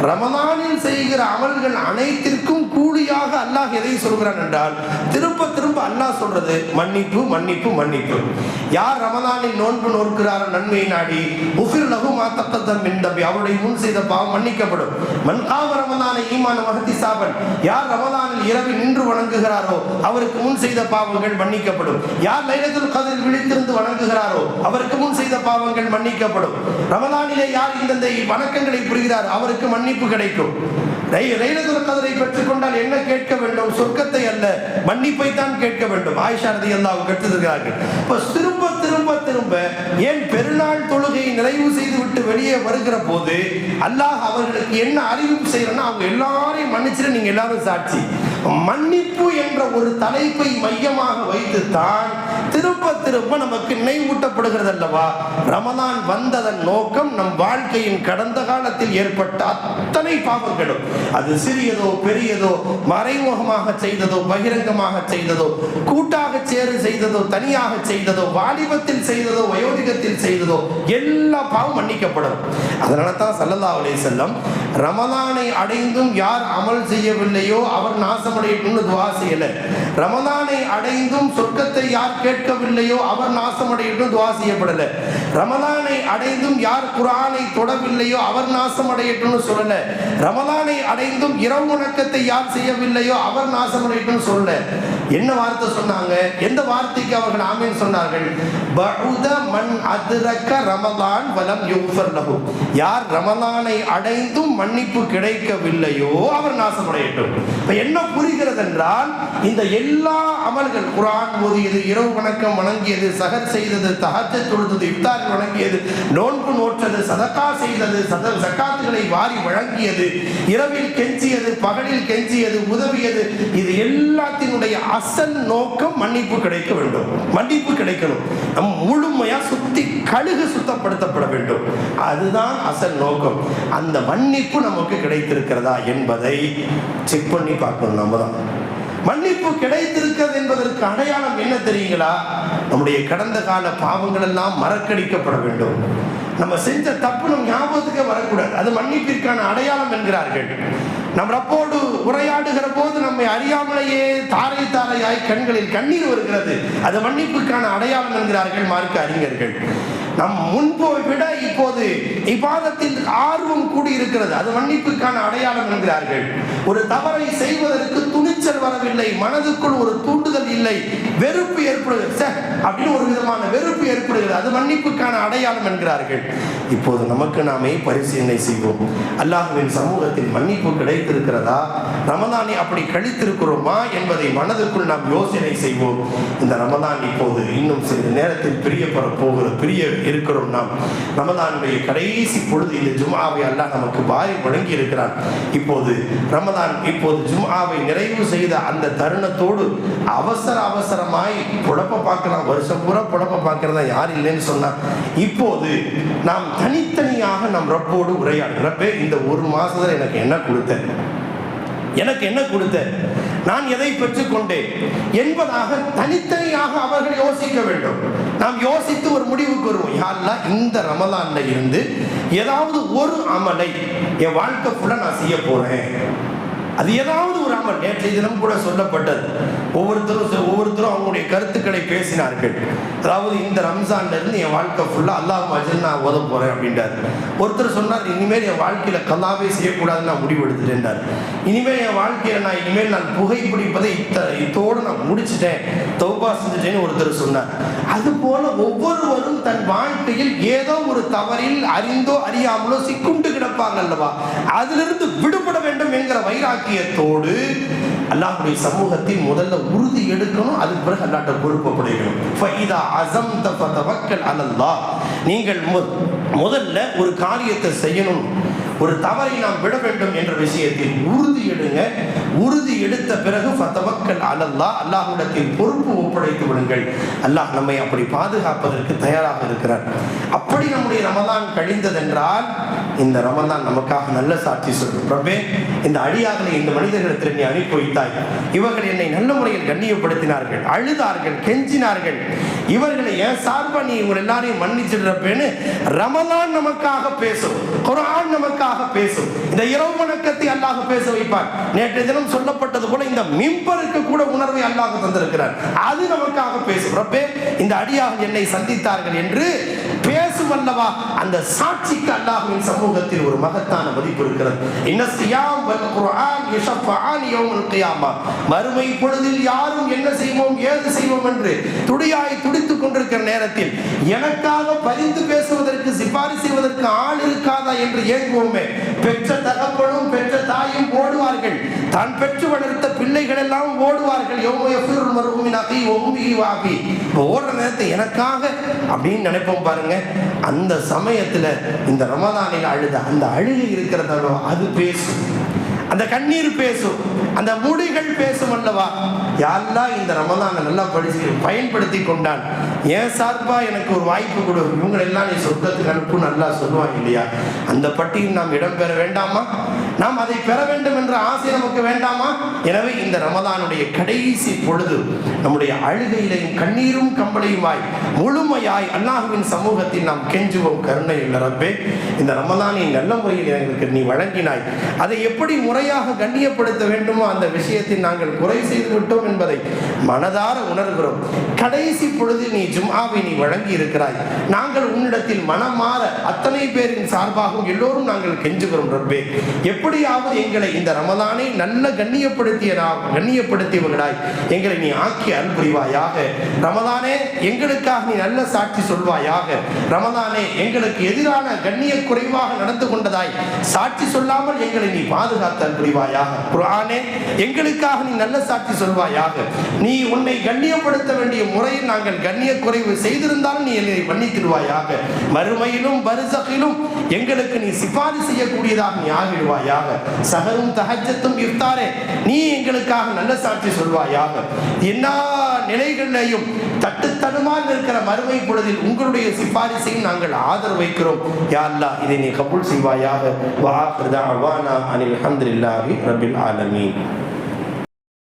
ரமலானில் செய்கிற அமல்கள் அனைத்திற்கும் கூலியாக அல்லாஹ் எதை சொல்கிறான் என்றால், திரும்ப திரும்ப அல்லாஹ் சொல்றது மன்னிப்பு மன்னிப்பு மன்னிப்பு. யார் ரமலானில் நோன்பு நோக்கிறாரோ நன்மை நாடி உஃபிர் லஹு மா தக்கத்தம் மின் தம்பி, அவருடைய முன் செய்த பாவம் மன்னிக்கப்படும். மன் காம ரமலான ஈமான வஹ்திசாபன், யார் ரமலானில் இரவில் நின்று வணங்குகிறாரோ அவருக்கு முன் செய்த பாவங்கள் மன்னிக்கப்படும். யார் லைலத்துல் கத்ரில் விழித்திருந்து வணங்குகிறாரோ அவருக்கு முன் செய்த பாவங்கள் மன்னிக்கப்படும். ரமலானிலே யார் இந்த வணக்கங்களை புரிகிறார் அவருக்கு மன்னிப்பு கிடைக்கும். லைலத்துல் கத்ரை பெற்றுக் கொண்டால் என்ன கேட்க வேண்டும்? சொர்க்கத்தை அல்ல, மன்னிப்பை தான் கேட்க வேண்டும். ஆயிஷா ரலியல்லாஹு அன்ஹா கற்றுகிறார்கள். இப்ப திரும்ப திரும்ப திரும்ப ஏன் பெருநாள் தொழுகையை நிறைவு செய்து விட்டு வெளியே வருகிற போது அல்லாஹ் அவர்களுக்கு என்ன அறிவிப்பு செய்யறன்னா, அவங்க எல்லாரையும் மன்னிச்சிட, நீங்க எல்லாரும் சாட்சி. மன்னிப்பு என்ற ஒரு தலைப்பை மையமாக வைத்துத்தான் திரும்ப திரும்ப நமக்கு நினைவூட்டப்படுகிறது அல்லவா. ரமலான் வந்ததன் நோக்கம் நம் வாழ்க்கையின் கடந்த காலத்தில் ஏற்பட்ட அத்தனை பாவங்களும், அது சிறியதோ பெரியதோ, மறைமுகமாக செய்ததோ பகிரங்கமாக செய்ததோ, கூட்டாக சேரு செய்ததோ தனியாக செய்ததோ, வாலிபத்தில் செய்ததோ வயோதிகத்தில் செய்ததோ, எல்லா பாவம் மன்னிக்கப்படும். அதனால தான் ஸல்லல்லாஹு அலைஹி வஸல்லம் ரமலானை அடைந்தும் யார் அமல் செய்யவில்லையோ அவர் நாசமடையட்டும்னு துஆ செய்யல. ரமலானை அடைந்தும் சொர்க்கத்தை யார் கேட்கவில்லையோ அவர் நாசமடையட்டும் துஆ செய்யப்படல. ரமலானை அடைந்தும் யார் குர்ஆனை தொடவில்லையோ அவர் நாசமடையட்டும்னு சொல்லல. ரமலானை அடைந்தும் இரவு வணக்கத்தை யார் செய்யவில்லையோ அவர் நாசமடையட்டும் சொல்லல. என்ன வார்த்தை சொன்னாங்க? எந்த வார்த்தைக்கு அவர்கள் ஆமீன் சொன்னார்கள்? பஉத மன் அத்ரக ரமலான் வலம் யுஃபர் லஹு, யார் ரமலானை அடைந்தும் மன்னிப்பு கிடைக்கவில்லையோ அவர் நாசமடையட்டும். இப்ப என்ன புரிகிறது என்றால், இந்த எல்லா அமல்கள், குர்ஆன் ஓதியது, இரவு வணக்கம் வணங்கியது, சஹர் செய்தது, தஹஜ்ஜத் தொழுதது, இஃப்தார் வணங்கியது, நோன்பு நோற்றது, சதகா செய்தது, ஜகாத்துகளை வாரி வழங்கியது, இரவில் கெஞ்சியது, பகலில் கெஞ்சியது, உதவியது, இது எல்லாத்தினுடைய அசல் நோக்கம் மன்னிப்பு கிடைக்க வேண்டும், மன்னிப்பு கிடைக்கணும். நம் முழுமையா சுத்தி கழுகு சுத்தப்படுத்தப்பட வேண்டும். அதுதான் அசல் நோக்கம். அந்த மன்னிப்பு நமக்கு கிடைத்திருக்கிறதா என்பதை செக் பண்ணி பார்க்கணும். நம்ம தான் மன்னிப்பு கிடைத்திருக்கிறது என்பதற்கு அடையாளம் என்ன தெரியுங்களா? நம்முடைய கடந்த கால பாவங்கள் எல்லாம் மறக்கடிக்கப்பட வேண்டும். நம்ம செஞ்ச தப்பு நம் ஞாபகத்துக்கே வரக்கூடாது. அது மன்னிப்பிற்கான அடையாளம் என்கிறார்கள். நம் ரப்போடு உரையாடுகிற போது நம்மை அறியாமலேயே தாரை தாரையாய் கண்களில் கண்ணீர் வருகிறது. அது மன்னிப்புக்கான அடையாளம் என்கிறார்கள் மார்க்க அறிஞர்கள். நம் முன்பை விட இப்போது இபாதத்தில் ஆர்வம் கூடி இருக்கிறது. அது மன்னிப்புக்கான அடையாளம் என்கிறார்கள். ஒரு தவறை செய்வதற்கு துணிச்சல் வரவில்லை, மனதுக்குள் ஒரு தூண்டுதல் இல்லை, வெறுப்பு ஏற்படுகிறது அப்படின்னு ஒரு விதமான வெறுப்பு ஏற்படுகிறது. அது மன்னிப்புக்கான அடையாளம் என்கிறார்கள். இப்போது நமக்கு நாமே பரிசீலனை செய்வோம். அல்லாஹ்வின் சமூகத்தில் மன்னிப்பு கிடைத்திருக்கிறதா, ரமலானை அப்படி கழித்திருக்கிறோமா என்பதை மனதுக்குள் நாம் யோசனை செய்வோம். இந்த ரமலான் இப்போது இன்னும் சிறிது நேரத்தில் பிரிய இருக்கிறோம். நாம் ரமலானுடைய கடைசி பொழுது இந்த ஜும்ஆவை அல்லாஹ் நமக்கு வாரி வழங்கி இருக்கிறான். இப்போது ரமலான், இப்போது ஜும்ஆவை நிறைவு செய்த அந்த தருணத்தோடு அவசரமாய் புழப்ப பார்க்கலாம். வருஷம் பூரா புழப்ப பார்க்கிறதா யார் இல்லைன்னு சொன்னா, இப்போது நாம் தனித்தனியாக நம் ரப்போடு உரையாடுறப்ப, இந்த ஒரு மாசத்துல எனக்கு என்ன கொடுத்த, நான் எதை பெற்றுக்கொண்டேன் என்பதாக தனித்தனியாக அவர்கள் யோசிக்க வேண்டும். நாம் யோசித்து ஒரு முடிவுக்கு வருவோம். யா அல்லாஹ், இந்த ரமலான்ல இருந்து ஏதாவது ஒரு அமலை என் வாழ்க்கை ஃபுல்லா நான் செய்ய போறேன். அது ஏதாவது ஒரு அமல். நேற்றைய தினம் கூட சொல்லப்பட்டது. ஒவ்வொருத்தரும் அவங்களுடைய கருத்துக்களை பேசினார்கள். அதாவது இந்த ரம்ஜான்ல இருந்து என் வாழ்க்கை ஃபுல்லா அல்லாஹ் அஜல் நான் ஓத போறேன் அப்படின்றார். ஒருத்தர் சொன்னார், இனிமேல் என் வாழ்க்கையில கல்லாவே செய்யக்கூடாதுன்னு நான் முடிவு எடுத்துட்டேன்றார். இனிமேல் என் வாழ்க்கையில நான் புகைப்பிடிப்பதை இத்தோடு நான் முடிச்சுட்டேன், தௌபா செஞ்சுட்டேன்னு ஒருத்தர் சொன்னார். அது போல ஒவ்வொருவரும் தன் வாழ்க்கையில் ஏதோ ஒரு தவறில் அறிந்தோ அறியாமலோ சிக்குண்டு கிடப்பாங்க அல்லவா, அதிலிருந்து விடுபட வேண்டும் என்கிற வைராக்கியத்தோடு அல்லாஹ்வுடைய சமூகத்தில் முதல்ல உறுதி எடுக்கணும். அதுக்கு பிறகு அல்லாஹ்ட்ட பொறுப்படையணும். ஃபைதா அஸம்த ஃபதவக்கல் அலல்லாஹ். நீங்கள் முதல்ல ஒரு காரியத்தை செய்யணும், ஒரு தவறை நாம் விட வேண்டும் என்ற விஷயத்தில் உறுதி எடுங்க. உறுதி எடுத்த பிறகு ஃபதவக்கல் அலல்லாஹ், அல்லாஹ்விடத்தில் பொறுப்பு ஒப்படைத்து விடுங்கள். அல்லாஹ் நம்மை அப்படி பாதுகாப்பதற்கு தயாராக இருக்கிறார். அப்படி நம்முடைய ரமலான் கழிந்ததென்றால் இந்த ரமலான் நமக்காக நல்ல சாட்சி சொல்லும். ரப்பே, இந்த அடியார்களை இந்த மனிதர்களிடத்தில் நீ அனுப்பி வைத்தாய். இவர்கள் என்னை நல்ல முறையில் கண்ணியப்படுத்தினார்கள், அழுதார்கள், கெஞ்சினார்கள். இவர்களை ஏன் சார்பா நீ இவங்க எல்லாரையும் மன்னிச்சிடுறப்பேன்னு ரமலான் நமக்காக பேசும், குர்ஆன் நமக்காக பேசும். இந்த இரவு வணக்கத்தை அல்லாஹ் பேச வைப்பார். நேற்று தினம் சொல்லப்பட்டது போல இந்த மிம்பருக்கு கூட உணர்வை அல்லாஹ் தந்திருக்கிறார். அது நமக்காக பேசும். ரப்பே, இந்த அடியார்கள் என்னை சந்தித்தார்கள் என்று பேசும் அல்லவா, அந்த சாட்சிக்கு அல்லாஹ்வின் சமூகத்தில் ஒரு மகத்தான மதிப்பு இருக்கிறது. இன்னஸ்ஸியாம் வல் குர்ஆன் யஷஃபஆன் யௌமல் கியாமா. மறுமை பொழுதில் யாரும் என்ன செய்வோம் ஏது செய்வோம் என்று துடியாய் துடித்துக் கொண்டிருக்கிற நேரத்தில் எனக்காக பரிந்து பேசுவதற்கு சிபாரிசு செய்வதற்கு ஆள் இருக்காதா என்று ஏங்குவோமே. பெற்ற தகப்பனும் பெற்ற தாயும் ஓடுவார்கள், தான் பெற்று வளர்த்த பிள்ளைகள் எல்லாம் ஓடுவார்கள். ஓடுற நேரத்தை எனக்காக அப்படின்னு நினைப்போம் பாருங்க. அந்த சமயத்துல இந்த ரமதானில் அழுத அந்த அழுகை இருக்கிறதோ அது பேசும், அந்த கண்ணீர் பேசும், அந்த முடிகள் பேசும் அல்லவா. யாரெல்லாம் இந்த ரமலானை நல்லா படிச்சு பயன்படுத்தி கொண்டான், ஏன் சார்பா எனக்கு ஒரு வாய்ப்பு கொடு, இவங்க எல்லாம் நீ சொர்க்கத்துக்கு அனுப்பு நல்லா சொல்லுவாங்க இல்லையா. அந்த பட்டியல் நாம் இடம்பெற வேண்டாமா? நாம் அதை பெற வேண்டும் என்ற ஆசை நமக்கு வேண்டாமா? எனவே இந்த ரமலானுடைய கடைசி பொழுது நம்முடைய அழுகையிலையும் கண்ணீரும் கம்பளையுமாய் முழுமையாய் அல்லாஹ்வின் சமூகத்தில் நாம் கெஞ்சுவோம். கருணை உள்ள ரப்பே, இந்த ரமலானை நல்ல முறையில் எங்களுக்கு நீ வழங்கினாய். அதை எப்படி முறையாக கண்ணியப்படுத்த வேண்டுமோ அந்த விஷயத்தில் நாங்கள் குறை செய்து விட்டோம் என்பதை மனதார உணர்கிறோம். கடைசி பொழுதில் நீ ஜும்ஆவை நீ வழங்கி இருக்கிறாய். நாங்கள் உன்னிடத்தில் மனமாற அத்தனை பேரின் சார்பாகவும் எல்லோரும் நாங்கள் கெஞ்சுகிறோம். ரப்பே, எப்படியாவது எங்களை இந்த ரமலானை நல்ல கண்ணியப்படுத்தியவர்களாய் எங்களை நீ ஆக்கி அருள் புரிவாயாக. ரமலானே, எங்களுக்காக நீ நல்ல சாட்சி சொல்வாயாக. ரமலானே, எங்களுக்கு எதிரான கண்ணிய குறைவாக நடந்து கொண்டதாய் சாட்சி சொல்லாமல் எங்களை நீ பாதுகாத்து அருள் புரிவாயாக. குர்ஆனே, எங்களுக்காக நீ நல்ல சாட்சி சொல்வாயாக. நீ உன்னை கண்ணியப்படுத்த வேண்டிய முறையில் நாங்கள் கண்ணிய குறைவு செய்திருந்தாலும் நீ என்னை மன்னித்திடுவாயாக. மறுமையிலும் பர்ஸகிலும் எங்களுக்கு நீ சிபாரிசு செய்யக்கூடியதாக நீ ஆகிடுவாயாக. சஹரும் தஹஜ்ஜத்தும் இஃப்தாரே, நீ எங்களுக்காக நல்ல சாட்சி சொல்வாயாக. எல்லா நிலைகளிலேயும் தட்டு தடுமாறி இருக்கிற மறுமை பொழுதில் உங்களுடைய சிபாரிசையும் நாங்கள் ஆதரவு வைக்கிறோம். யா அல்லாஹ், இதை நீ கபூல் செய்வாயாக. வ ஆகிரு தஅவானா அனில் ஹம்துலில்லாஹி ரப்பில் ஆலமீன்.